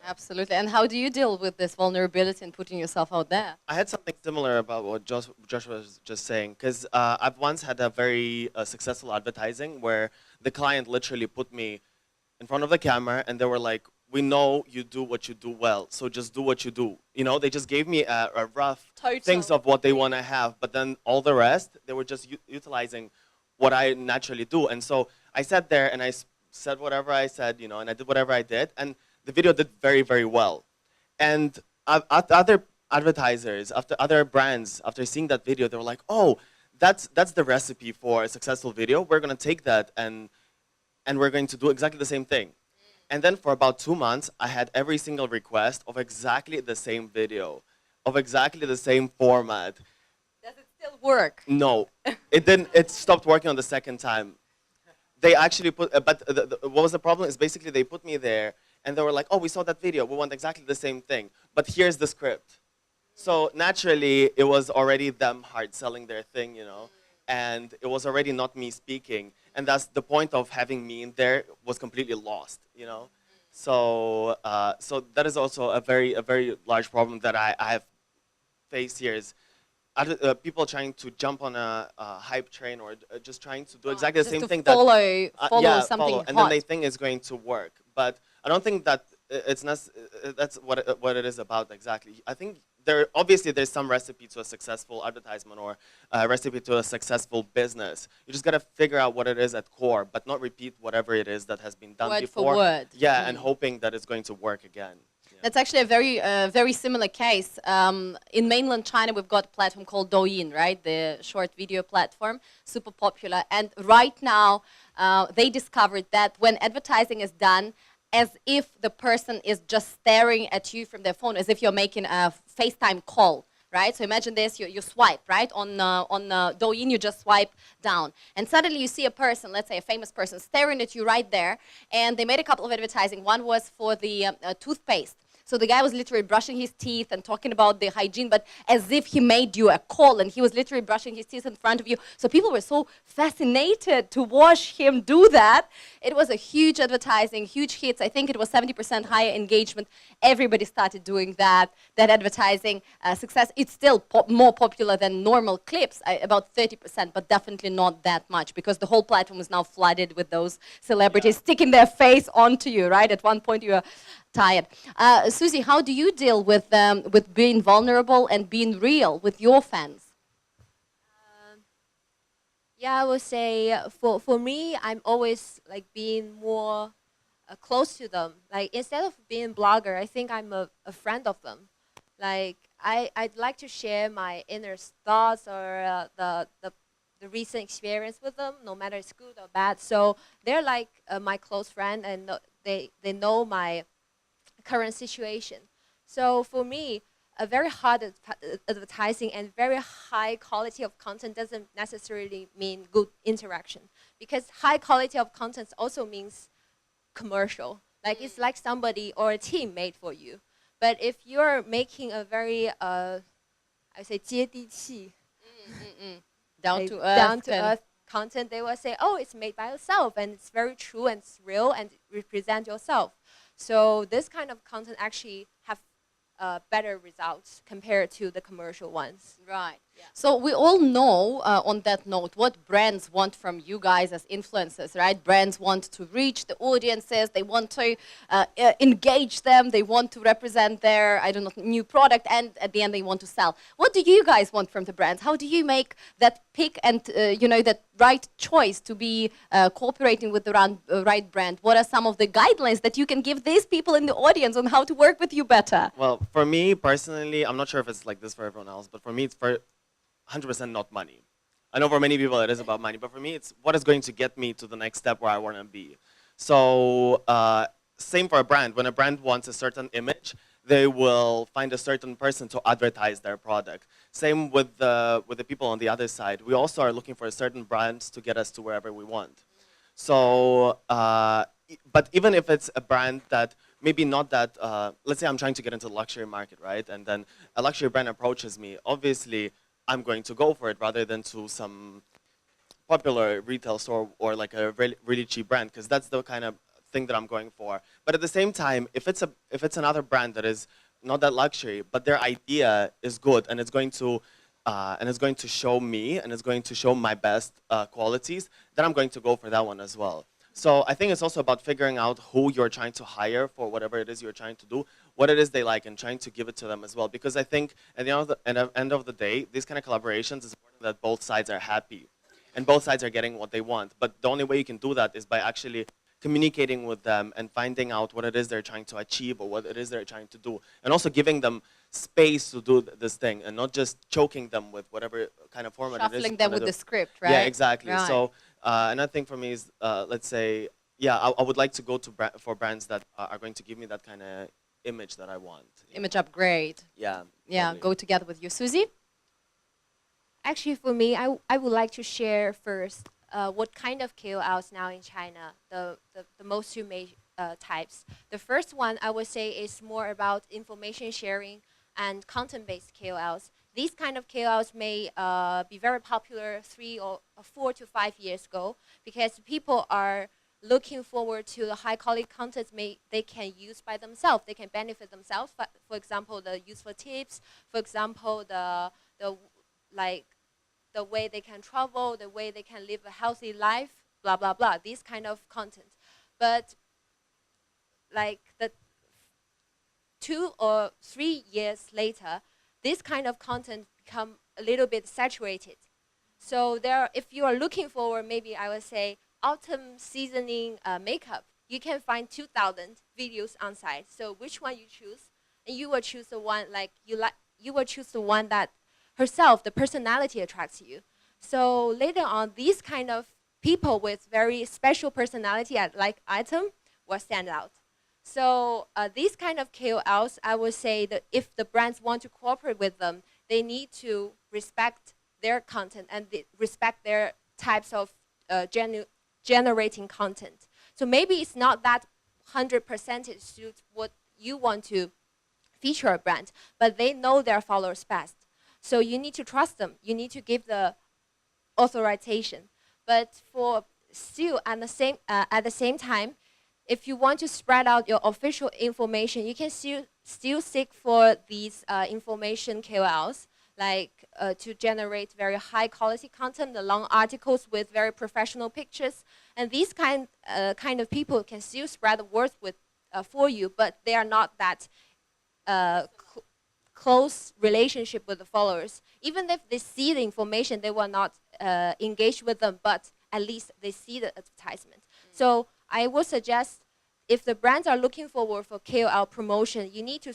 Absolutely. And how do you deal with this vulnerability and putting yourself out there? I had something similar about what Joshua was just saying, because I've once had a very successful advertising where the client literally put me in front of the camera and they were like, we know you do what you do well, so just do what you do. You know, they just gave me a rough things of what they want to have, but then all the rest, they were just utilizing what I naturally do. And so I sat there and I said whatever I said, you know, and I did whatever I did, and the video did very, very well. And other advertisers, after other brands, after seeing that video, they were like, oh, that's the recipe for a successful video. We're going to take that and we're going to do exactly the same thing. And then for about 2 months, I had every single request of exactly the same video, of exactly the same format. Does it still work? No, it didn't. It stopped working on the second time. They actually put, but what was the problem is basically they put me there and they were like, oh, we saw that video. We want exactly the same thing. But here's the script. So naturally, it was already them hard selling their thing, you know. And it was already not me speaking. And that's the point of having me in there was completely lost, you know. So so that is also a very large problem that I have faced here is people trying to jump on a hype train or just trying to do exactly the same thing. Follow something hot. And then they think it's going to work. But I don't think that it's that's what it is about exactly. I think obviously there's some recipe to a successful advertisement or a recipe to a successful business. You just got to figure out what it is at core, but not repeat whatever it is that has been done before. Word for word. Yeah, and hoping that it's going to work again. Yeah. That's actually a very similar case. In mainland China, we've got a platform called Douyin, right? The short video platform, super popular. And right now, they discovered that when advertising is done, as if the person is just staring at you from their phone, as if you're making a FaceTime call, right? So imagine this, you swipe, right? On Douyin, you just swipe down. And suddenly you see a person, let's say a famous person, staring at you right there. And they made a couple of advertising. One was for the toothpaste. So the guy was literally brushing his teeth and talking about the hygiene, but as if he made you a call, and he was literally brushing his teeth in front of you. So people were so fascinated to watch him do that. It was a huge advertising, huge hits. I think it was 70% higher engagement. Everybody started doing that advertising success. It's still more popular than normal clips, about 30%, but definitely not that much, because the whole platform is now flooded with those celebrities sticking their face onto you, right? At one point you were tired. Susie, how do you deal with being vulnerable and being real with your fans? Yeah, I would say for me, I'm always like being more close to them. Like instead of being a blogger, I think I'm a friend of them. Like I'd like to share my inner thoughts or the recent experience with them, no matter it's good or bad. So they're like my close friend, and they know my current situation. So for me, a very hard advertising and very high quality of content doesn't necessarily mean good interaction, because high quality of content also means commercial. Like it's like somebody or a team made for you. But if you're making a very, I would say, 接地气, down to earth content, they will say, oh, it's made by yourself and it's very true and it's real and represent yourself. So this kind of content actually have better results compared to the commercial ones. Right. Yeah. So we all know, on that note, what brands want from you guys as influencers, right? Brands want to reach the audiences, they want to engage them, they want to represent their, I don't know, new product, and at the end they want to sell. What do you guys want from the brands? How do you make that pick and, you know, that right choice to be cooperating with the right brand? What are some of the guidelines that you can give these people in the audience on how to work with you better? Well, for me personally, I'm not sure if it's like this for everyone else, but for me it's for 100% not money. I know for many people it is about money, but for me it's what is going to get me to the next step where I want to be. So same for a brand. When a brand wants a certain image, they will find a certain person to advertise their product. Same with the people on the other side. We also are looking for a certain brands to get us to wherever we want. So, but even if it's a brand that maybe not that, let's say I'm trying to get into the luxury market, right? And then a luxury brand approaches me. Obviously, I'm going to go for it rather than to some popular retail store or like a really cheap brand, because that's the kind of thing that I'm going for. But at the same time, if it's another brand that is not that luxury, but their idea is good and it's going to show me and it's going to show my best qualities, then I'm going to go for that one as well. So I think it's also about figuring out who you're trying to hire for whatever it is you're trying to do, what it is they like, and trying to give it to them as well. Because I think at the end of the day, these kind of collaborations, it's important that both sides are happy and both sides are getting what they want. But the only way you can do that is by actually communicating with them and finding out what it is they're trying to achieve or what it is they're trying to do. And also giving them space to do this thing and not just choking them with whatever kind of format it is. Shuffling them with the script, right? Yeah, exactly. Right. So another thing for me is, let's say, yeah, I would like to go to for brands that are going to give me that kind of image that I want. Image upgrade. Yeah. Yeah, probably. go together with you. Susie? Actually, for me, I would like to share first what kind of KOLs now in China, the most two types. The first one I would say is more about information sharing and content-based KOLs. These kind of KOLs may be very popular 3 or 4 to 5 years ago because people are looking forward to the high-quality content they can use by themselves. They can benefit themselves. For example, the useful tips. For example, the way they can travel, the way they can live a healthy life, blah blah blah. These kind of content, but like the 2 or 3 years later, this kind of content become a little bit saturated. So if you are looking for, maybe I would say, autumn seasoning makeup, you can find 2,000 videos on site. So which one you choose? And you will choose the one you will choose the one that herself, the personality attracts you. So later on, these kind of people with very special personality like Artem will stand out. So these kind of KOLs, I would say that if the brands want to cooperate with them, they need to respect their content and respect their types of generating content. So maybe it's not that 100% suits what you want to feature a brand, but they know their followers best. So you need to trust them. You need to give the authorization. But for still at the same time, if you want to spread out your official information, you can still seek for these information KOLs, like to generate very high quality content, the long articles with very professional pictures. And these kind of people can still spread the word for you, but they are not that close relationship with the followers. Even if they see the information, they will not engage with them, but at least they see the advertisement. So I would suggest if the brands are looking forward for KOL promotion, you need to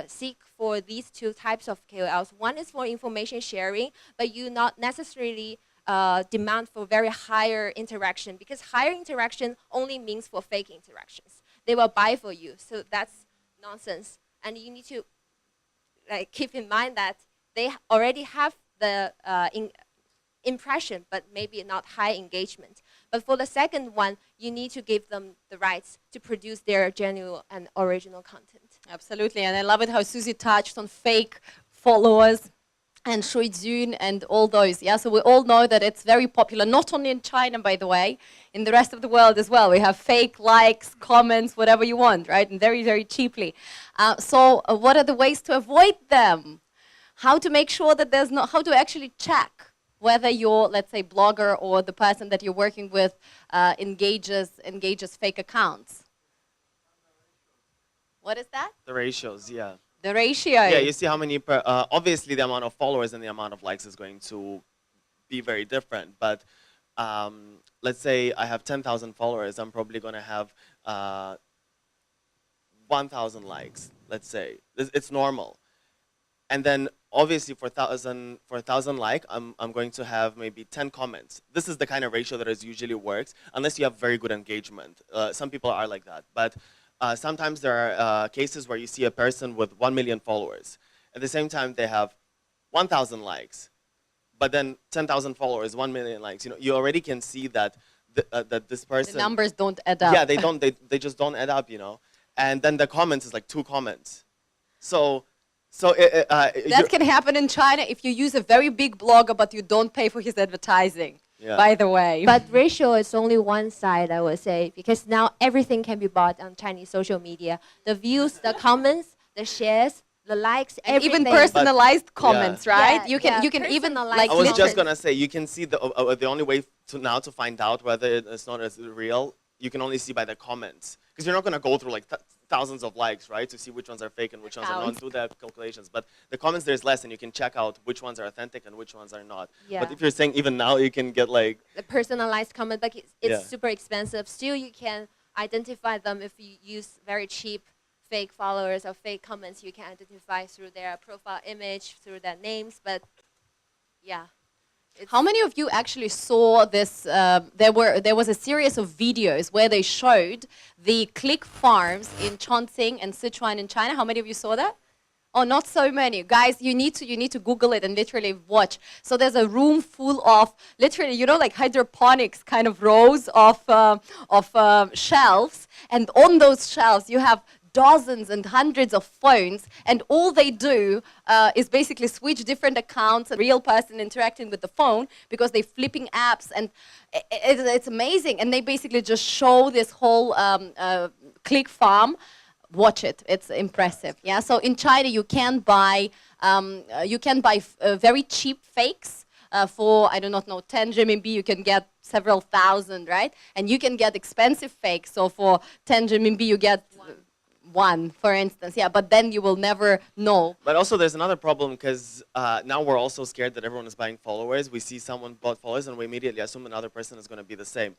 seek for these 2 types of KOLs. One is for information sharing, but you not necessarily demand for very higher interaction, because higher interaction only means for fake interactions. They will buy for you, so that's nonsense. And you need to keep in mind that they already have the impression, but maybe not high engagement. But for the second one, you need to give them the rights to produce their genuine and original content. Absolutely, and I love it how Susie touched on fake followers and ChoZan and all those. Yeah, so we all know that it's very popular, not only in China, by the way, in the rest of the world as well. We have fake likes, comments, whatever you want, right? And very, very cheaply. So what are the ways to avoid them? How to make sure that there's not, how to actually check whether your, let's say, blogger or the person that you're working with engages fake accounts? What is that? The ratios, yeah. The ratio. Yeah, you see how many, obviously the amount of followers and the amount of likes is going to be very different. But let's say I have 10,000 followers, I'm probably going to have 1,000 likes, let's say. It's normal. And then obviously for 1,000 like, I'm going to have maybe 10 comments. This is the kind of ratio that usually works, unless you have very good engagement. Some people are like that. But sometimes there are cases where you see a person with 1 million followers. At the same time, they have 1,000 likes, but then 10,000 followers, 1 million likes. You know, you already can see that that this person. The numbers don't add up. Yeah, they don't. They just don't add up. You know, and then the comments is like 2 comments. So that can happen in China if you use a very big blogger, but you don't pay for his advertising. Yeah. by the way. But ratio is only one side, I would say, because now everything can be bought on Chinese social media. The views, the comments, the shares, the likes, and even everything. personalized comments, right? Yeah, you can even personalized like I was comments. just gonna say, you can see the only way to now to find out whether it's not as real, you can only see by the comments, because you're not gonna go through like thousands of likes, right, to see which ones are fake and which ones are not. Do the calculations, but the comments there's less, and you can check out which ones are authentic and which ones are not. Yeah. But if you're saying even now, you can get like The personalized comment, but it's Yeah. super expensive. Still, you can identify them if you use very cheap fake followers or fake comments. You can identify through their profile image, through their names. But yeah, How many of you actually saw this? There was a series of videos where they showed the click farms in Chongqing and Sichuan in China. How many of you saw that? Oh, not so many. Guys, you need to Google it and literally watch. So there's a room full of literally, like hydroponics kind of rows of shelves. And on those shelves, you have dozens and hundreds of phones, and all they do is basically switch different accounts, a real person interacting with the phone, because they're flipping apps, and it's amazing. And they basically just show this whole click farm. Watch it; it's impressive. Yeah. So in China, you can buy very cheap fakes. For, I do not know, 10 renminbi, you can get several thousand, right? And you can get expensive fakes. So for 10 renminbi, you get one, for instance. Yeah, but then you will never know. But also there's another problem, because now we're also scared that everyone is buying followers. We see someone bought followers and we immediately assume another person is going to be the same.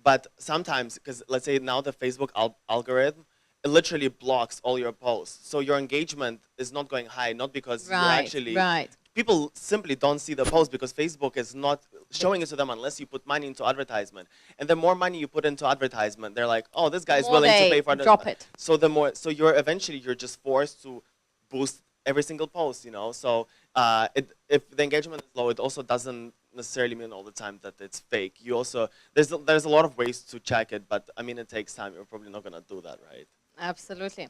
But sometimes, because let's say now the Facebook algorithm, it literally blocks all your posts. So your engagement is not going high, not because you're actually... Right. People simply don't see the post because Facebook is not showing it to them unless you put money into advertisement. And the more money you put into advertisement, they're like, oh, this guy is willing to pay for it. Drop it. So so you're just forced to boost every single post, So if the engagement is low, it also doesn't necessarily mean all the time that it's fake. You also, there's a lot of ways to check it, but I mean, it takes time. You're probably not gonna do that, right? Absolutely.